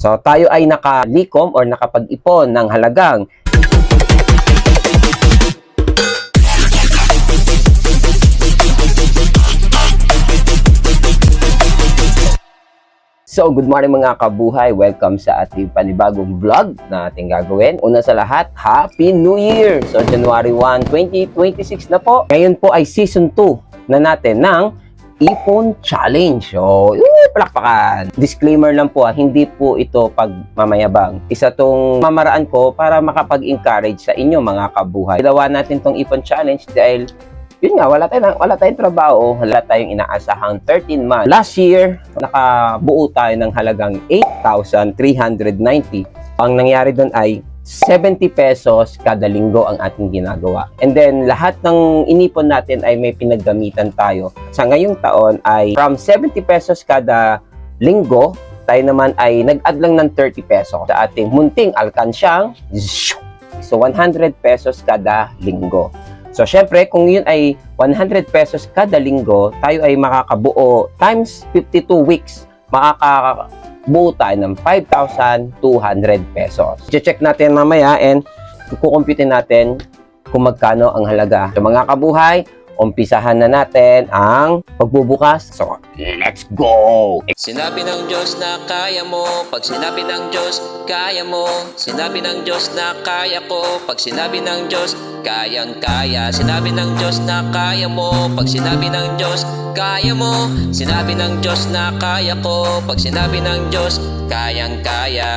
So tayo ay nakalikom or nakapag-ipon ng halagang good morning mga kabuhay. Welcome sa ating panibagong vlog na ating gagawin. Una sa lahat, Happy New Year! So, January 1, 2026 na po. Ngayon po ay Season 2 na natin ng Ipon Challenge. So, palakpakan! Disclaimer lang po, hindi po ito pagmamayabang. Isa tong mamaraan ko para makapag-encourage sa inyo mga kabuhay. Ginawa natin tong Ipon Challenge dahil yun nga, wala tayong trabaho, wala tayong inaasahang 13 months. Last year, nakabuo tayo ng halagang 8,390. Ang nangyari doon ay 70 pesos kada linggo ang ating ginagawa. And then, lahat ng inipon natin ay may pinaggamitan tayo. Sa ngayong taon ay from 70 pesos kada linggo, tayo naman ay nag-add lang ng 30 pesos sa ating munting alkansyang. So, 100 pesos kada linggo. So, syempre, kung yun ay 100 pesos kada linggo, tayo ay makakabuo times 52 weeks. Makakabuo tayo ng 5,200 pesos. I-check natin mamaya and kukumputin natin kung magkano ang halaga. So, mga kabuhay, umpisahan na natin ang pagbubukas. So, let's go! Sinabi ng Diyos na kaya mo. Pag sinabi ng Diyos, kaya mo. Sinabi ng Diyos na kaya ko. Pag sinabi ng Diyos, kayang-kaya. Sinabi ng Diyos na kaya mo. Pag sinabi ng Diyos, kaya mo. Sinabi ng Diyos na kaya ko. Pag sinabi ng Diyos, kayang-kaya.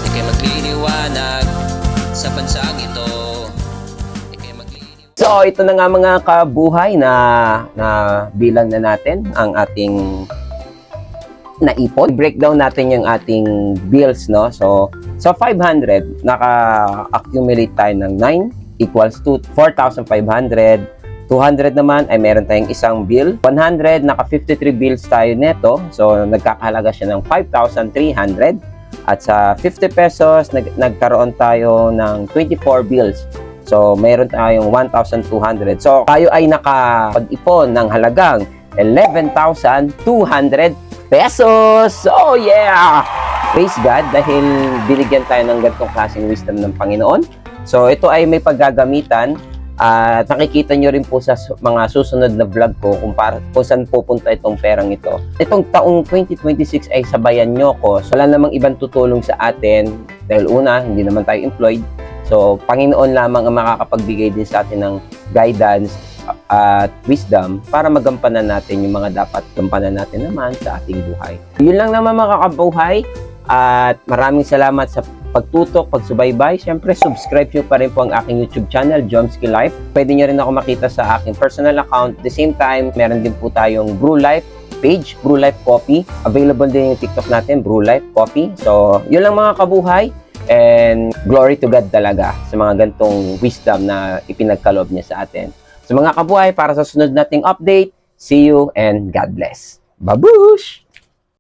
Ika'y magliliwanag sa bansang ito. So, ito na nga mga kabuhay na bilang na natin ang ating naipon. Breakdown natin yung ating bills, no? So, sa 500, naka-accumulate tayo ng 9 equals to 4,500. 200 naman ay meron tayong isang bill. 100, naka-53 bills tayo neto. So, nagkakahalaga siya ng 5,300. At sa 50 pesos, nagkaroon tayo ng 24 bills. So, mayroon tayong 1,200. So, tayo ay nakapag-ipon ng halagang 11,200 pesos. So, yeah! Praise God dahil binigyan tayo ng ganitong klaseng wisdom ng Panginoon. So, ito ay may paggagamitan at nakikita nyo rin po sa mga susunod na vlog ko kung saan pupunta itong perang ito. Itong taong 2026 ay sabayan nyo ko. So, wala namang ibang tutulong sa atin dahil una, hindi naman tayo employed. So, Panginoon lamang ang makakapagbigay din sa atin ng guidance at wisdom para magampanan natin yung mga dapat gampanan natin naman sa ating buhay. Yun lang naman mga kabuhay at maraming salamat sa pagtutok, pagsubaybay. Siyempre, subscribe nyo pa rin po ang aking YouTube channel, Jomsky Life. Pwede nyo rin ako makita sa aking personal account. At the same time, meron din po tayong Brew Life page, Brew Life Coffee. Available din yung TikTok natin, Brew Life Coffee. So, yun lang mga kabuhay. And glory to God talaga sa mga gantong wisdom na ipinagkaloob niya sa atin. So mga kabuhay, para sa sunod nating update, see you and God bless. Babush!